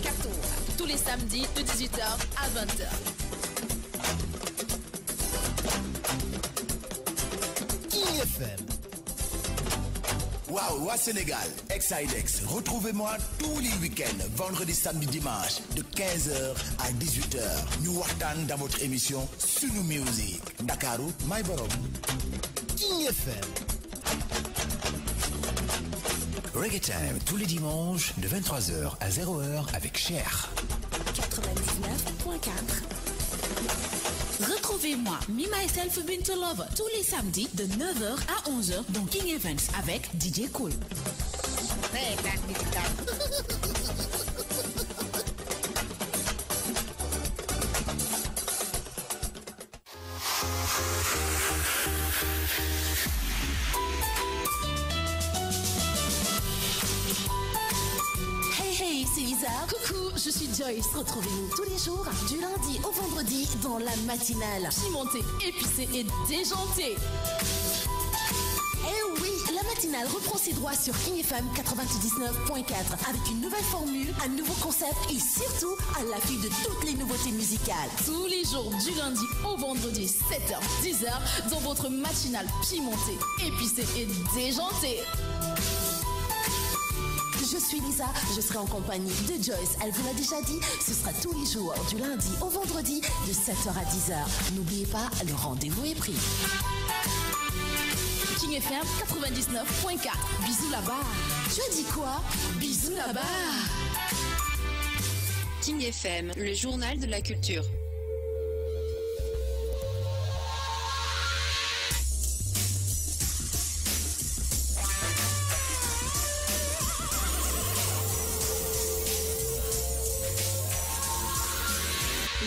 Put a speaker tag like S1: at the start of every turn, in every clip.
S1: 14. Tous les samedis de 18h à 20h.
S2: King FM.
S3: Waouh, Sénégal, Exidex. Retrouvez-moi tous les week-ends, vendredi, samedi, dimanche, de 15h à 18h. Nous waxtaan dans votre émission Sunu Music. Dakaru, My Borom.
S2: King FM.
S3: Reggae Time, tous les dimanches, de 23h à 0h avec Cher.
S1: 99.4. Retrouvez-moi, Me Myself Bintou Lover, tous les samedis de 9h à 11h dans King Events avec DJ Cool. C'est Lisa. Coucou, je suis Joyce. Retrouvez-nous tous les jours, du lundi au vendredi, dans la matinale. Pimentée, épicée et déjantée. Eh oui, la matinale reprend ses droits sur King FM 99.4 avec une nouvelle formule, un nouveau concept et surtout à l'affût de toutes les nouveautés musicales. Tous les jours, du lundi au vendredi, 7h, 10h, dans votre matinale pimentée, épicée et déjantée. Je suis Lisa, je serai en compagnie de Joyce. Elle vous l'a déjà dit, ce sera tous les jours, du lundi au vendredi, de 7h à 10h. N'oubliez pas, le rendez-vous est pris. King FM 99.4. Bisous là-bas. Tu as dit quoi? Bisous là-bas.
S4: King FM, le journal de la culture.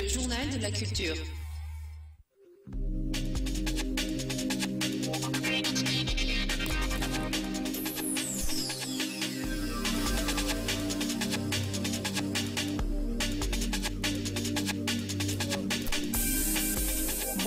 S4: Le journal de la culture.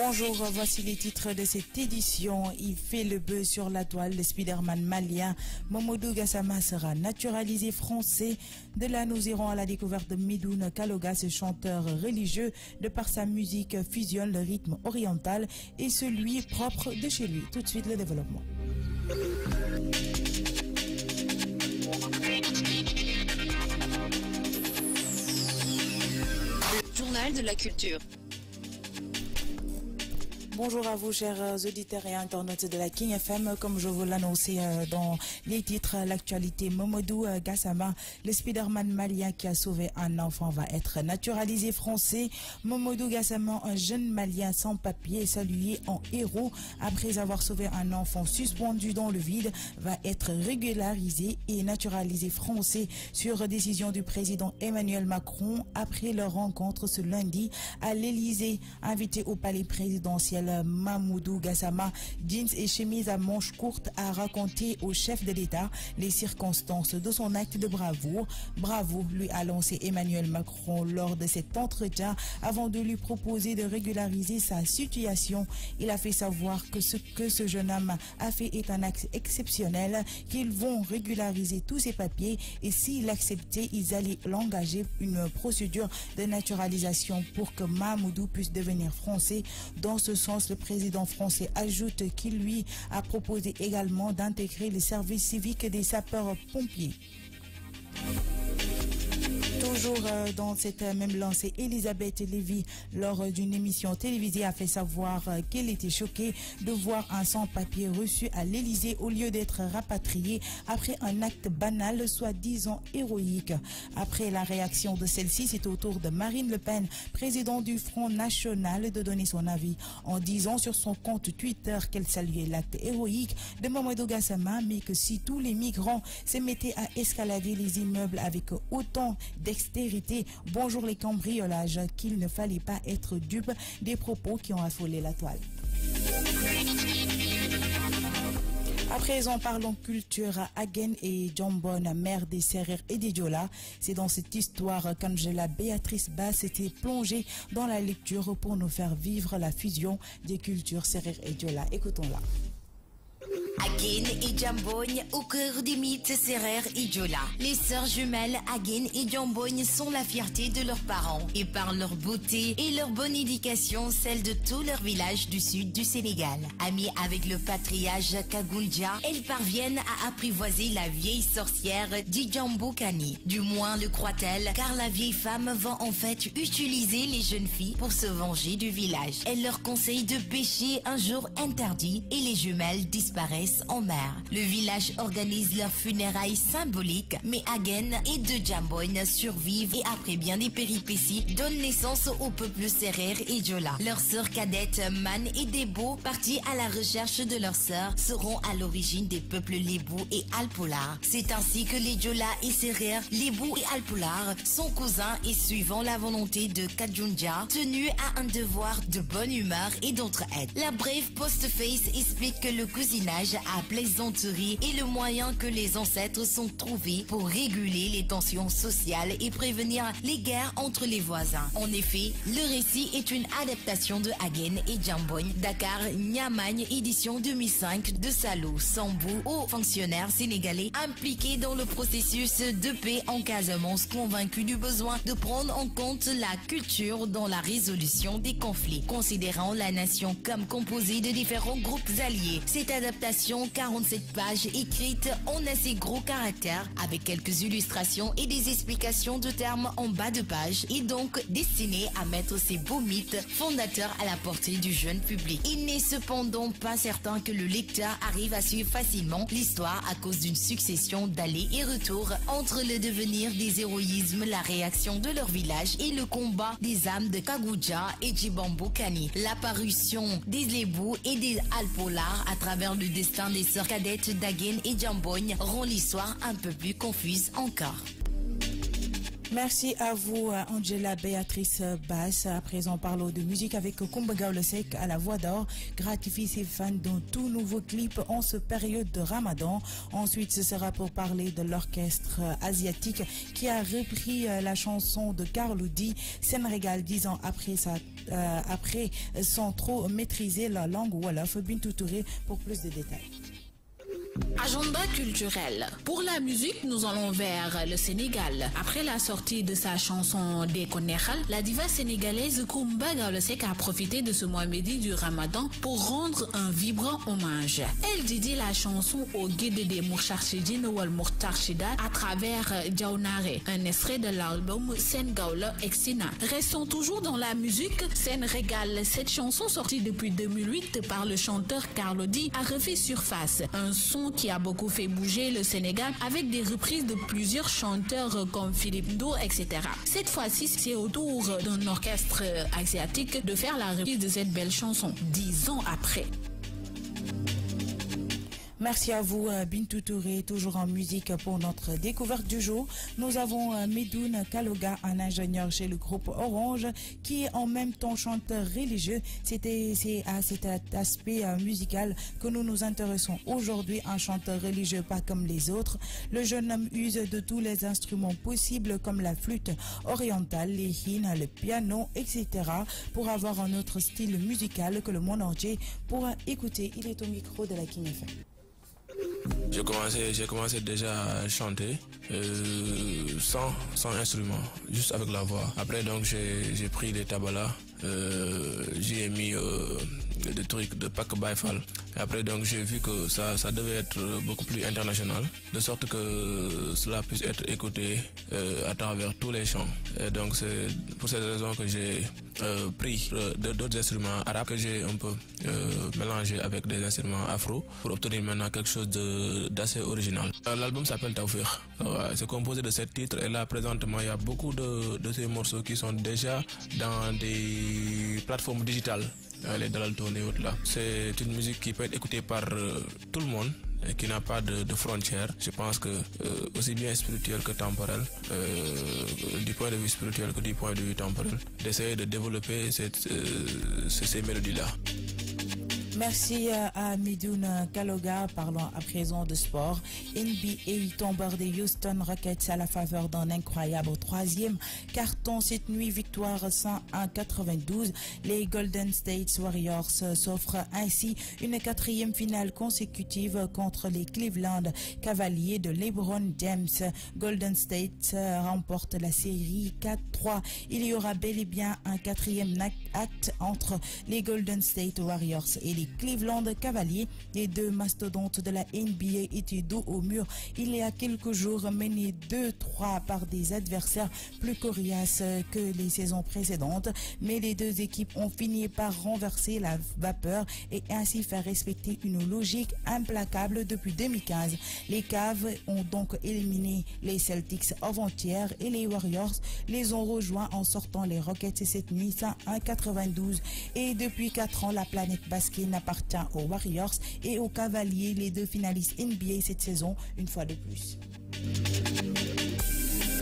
S5: Bonjour, voici les titres de cette édition. Il fait le buzz sur la toile. Le Spider-Man malien Momodou Gassama sera naturalisé français. De là, nous irons à la découverte de Medoune Kaloga, ce chanteur religieux. De par sa musique, fusionne le rythme oriental et celui propre de chez lui. Tout de suite, le développement.
S4: Journal de la culture.
S5: Bonjour à vous, chers auditeurs et internautes de la King FM. Comme je vous l'annonçais dans les titres, l'actualité, Momodou Gassama, le Spider-Man malien qui a sauvé un enfant, va être naturalisé français. Momodou Gassama, un jeune malien sans papier, salué en héros après avoir sauvé un enfant suspendu dans le vide, va être régularisé et naturalisé français sur décision du président Emmanuel Macron après leur rencontre ce lundi à l'Élysée. Invité au palais présidentiel, Momodou Gassama, jeans et chemise à manches courtes, a raconté au chef de l'État les circonstances de son acte de bravoure. Bravo, lui a lancé Emmanuel Macron lors de cet entretien avant de lui proposer de régulariser sa situation. Il a fait savoir que ce que ce jeune homme a fait est un acte exceptionnel, qu'ils vont régulariser tous ses papiers et s'il acceptait, ils allaient l'engager une procédure de naturalisation pour que Momodou puisse devenir français. Dans ce sens, le président français ajoute qu'il lui a proposé également d'intégrer le service civique des sapeurs-pompiers. Toujours dans cette même lancée, Elisabeth Lévy, lors d'une émission télévisée, a fait savoir qu'elle était choquée de voir un sans-papier reçu à l'Élysée au lieu d'être rapatrié après un acte banal, soi-disant héroïque. Après la réaction de celle-ci, c'est au tour de Marine Le Pen, présidente du Front National, de donner son avis en disant sur son compte Twitter qu'elle saluait l'acte héroïque de Momodou Gassama, mais que si tous les migrants se mettaient à escalader les immeubles avec autant dextérité, bonjour les cambriolages, qu'il ne fallait pas être dupe des propos qui ont affolé la toile. À présent, parlons culture. Agen et Jambon, mère des Sérères et des Diola. C'est dans cette histoire qu'Angela Béatrice Bass s'était plongée dans la lecture pour nous faire vivre la fusion des cultures Sérères et Diola. Écoutons-la.
S6: Agen et Jambogne au cœur des mythes Serer et Diola. Les sœurs jumelles Agen et Jambogne sont la fierté de leurs parents et par leur beauté et leur bonne éducation, celle de tout leur village du sud du Sénégal. Amies avec le patriarche Kagunja, elles parviennent à apprivoiser la vieille sorcière Djambo Kani. Du moins le croit-elle, car la vieille femme va en fait utiliser les jeunes filles pour se venger du village. Elle leur conseille de pêcher un jour interdit et les jumelles disparaissent en mer. Le village organise leurs funérailles symboliques, mais Agen et de Jambogne survivent et après bien des péripéties donnent naissance au peuple Serer et Diola. Leurs sœurs cadettes Man et Debo, parties à la recherche de leurs sœurs, seront à l'origine des peuples Lébou et Alpolar. C'est ainsi que les Diola et Serer, Lébou et Alpolar sont cousins et suivant la volonté de Kadjunja, tenus à un devoir de bonne humeur et d'entraide. La brève postface explique que le cousinage à plaisanterie est le moyen que les ancêtres sont trouvés pour réguler les tensions sociales et prévenir les guerres entre les voisins. En effet, le récit est une adaptation de Agen et Jambogne, Dakar, Niamagne, édition 2005 de Salo Sambou, aux fonctionnaires sénégalais impliqués dans le processus de paix en Casamance, convaincus du besoin de prendre en compte la culture dans la résolution des conflits, considérant la nation comme composée de différents groupes alliés. Cette adaptation, 47 pages écrites en assez gros caractères, avec quelques illustrations et des explications de termes en bas de page, est donc destinée à mettre ces beaux mythes fondateurs à la portée du jeune public. Il n'est cependant pas certain que le lecteur arrive à suivre facilement l'histoire à cause d'une succession d'allers et retours entre le devenir des héroïsmes, la réaction de leur village et le combat des âmes de Kagunja et Djibambo Kani. L'apparition des Lébou et des Alpolar à travers le destin des sœurs cadettes d'Agen et Jambogne rend l'histoire un peu plus confuse encore.
S5: Merci à vous, Angela Béatrice Bass. À présent, parlons de musique avec Kumba Gawlosek à la voix d'or. Gratifie ses fans dans tout nouveau clip en ce période de Ramadan. Ensuite, ce sera pour parler de l'orchestre asiatique qui a repris la chanson de Carlou D. Sénégal 10 ans après sans trop maîtriser la langue Wolof. Bintou Touré pour plus de détails.
S7: Agenda culturel. Pour la musique, nous allons vers le Sénégal. Après la sortie de sa chanson Deko Nekhal, la diva sénégalaise Kumba Gawlosek a profité de ce mois midi du Ramadan pour rendre un vibrant hommage. Elle dédie la chanson au guide des Mourcharchidine Wal Mourcharchida à travers Djaounare, un extrait de l'album Sen Gawla Exina. Restons toujours dans la musique, Sen Régale. Cette chanson sortie depuis 2008 par le chanteur Carlou D a refait surface. Un son qui a beaucoup fait bouger le Sénégal avec des reprises de plusieurs chanteurs comme Philippe Ndo, etc. Cette fois-ci, c'est au tour d'un orchestre asiatique de faire la reprise de cette belle chanson, 10 ans après.
S5: Merci à vous, Bintou Touré, toujours en musique pour notre découverte du jour. Nous avons Medoun Kaloga, un ingénieur chez le groupe Orange, qui est en même temps chanteur religieux. C'est à cet aspect musical que nous nous intéressons aujourd'hui, un chanteur religieux pas comme les autres. Le jeune homme use de tous les instruments possibles comme la flûte orientale, les hymnes, le piano, etc. pour avoir un autre style musical que le monde entier pourra écouter. Il est au micro de la King FM.
S8: J'ai commencé déjà à chanter sans instrument, juste avec la voix. Après donc j'ai pris des tabalas, j'ai mis des trucs de Pak Baifal. Après donc j'ai vu que ça devait être beaucoup plus international, de sorte que cela puisse être écouté à travers tous les chants. Et donc c'est pour cette raison que j'ai pris d'autres instruments arabes que j'ai un peu mélangé avec des instruments afro pour obtenir maintenant quelque chose d'assez original. L'album s'appelle Tawfiq. C'est composé de 7 titres et là présentement il y a beaucoup de ces morceaux qui sont déjà dans des plateformes digitales. Les Dalalton et autres là. C'est une musique qui peut être écoutée par tout le monde et qui n'a pas de frontières. Je pense que aussi bien spirituel que temporel, du point de vue spirituel que du point de vue temporel, d'essayer de développer ces mélodies-là.
S5: Merci à Midoun Kaloga. Parlons à présent de sport. NBA tombeur des Houston Rockets à la faveur d'un incroyable troisième carton cette nuit, victoire 101-92. Les Golden State Warriors s'offrent ainsi une quatrième finale consécutive contre les Cleveland Cavaliers de LeBron James. Golden State remporte la série 4-3. Il y aura bel et bien un quatrième acte entre les Golden State Warriors et les Cleveland Cavaliers. Les deux mastodontes de la NBA étaient dos au mur il y a quelques jours, menés 2-3 par des adversaires plus coriaces que les saisons précédentes. Mais les deux équipes ont fini par renverser la vapeur et ainsi faire respecter une logique implacable depuis 2015. Les Cavs ont donc éliminé les Celtics avant-hier et les Warriors les ont rejoints en sortant les Rockets cette nuit 101-92. Et depuis 4 ans, la planète basket appartient aux Warriors et aux Cavaliers, les deux finalistes NBA cette saison, une fois de plus.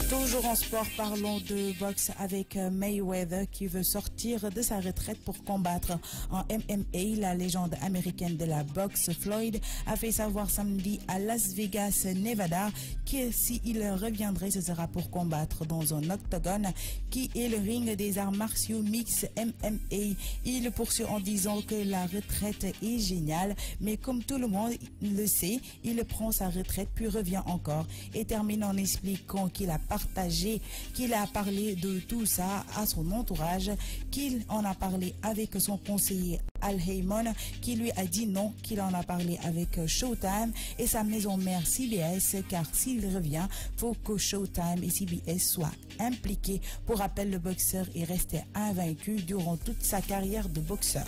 S5: Toujours en sport, parlons de boxe avec Mayweather qui veut sortir de sa retraite pour combattre en MMA. La légende américaine de la boxe, Floyd, a fait savoir samedi à Las Vegas, Nevada, que s'il reviendrait, ce sera pour combattre dans un octogone qui est le ring des arts martiaux mix MMA. Il poursuit en disant que la retraite est géniale, mais comme tout le monde le sait, il prend sa retraite puis revient encore et termine en expliquant qu'il a parlé de tout ça à son entourage, qu'il en a parlé avec son conseiller Al Heyman, qui lui a dit non, qu'il en a parlé avec Showtime et sa maison mère CBS, car s'il revient, faut que Showtime et CBS soient impliqués. Pour rappel, le boxeur est resté invaincu durant toute sa carrière de boxeur.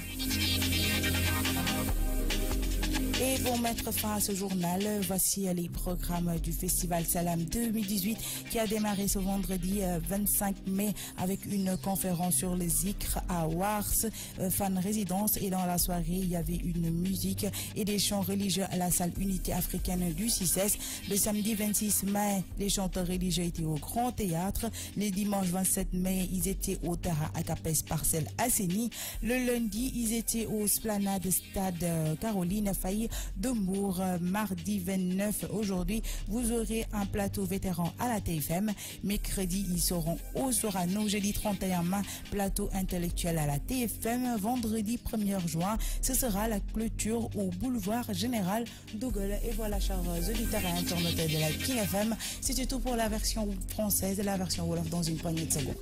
S5: Et pour mettre fin à ce journal, voici les programmes du Festival Salam 2018 qui a démarré ce vendredi 25 mai avec une conférence sur le zikr à Wars, fan résidence. Et dans la soirée, il y avait une musique et des chants religieux à la salle Unité africaine du 6S. Le samedi 26 mai, les chanteurs religieux étaient au Grand Théâtre. Le dimanche 27 mai, ils étaient au Terra Acapes Parcelle Asseni. Le lundi, ils étaient au Splanade Stade Caroline Failly de Mour. Mardi 29, aujourd'hui, vous aurez un plateau vétéran à la TFM. Mercredi, ils seront au Sorano. Jeudi 31 mai, plateau intellectuel à la TFM. Vendredi 1er juin, ce sera la clôture au boulevard Général de Gaulle. Et voilà, chers auditeurs et internautes de la King FM, c'était tout pour la version française et la version Wolof dans une poignée de secondes.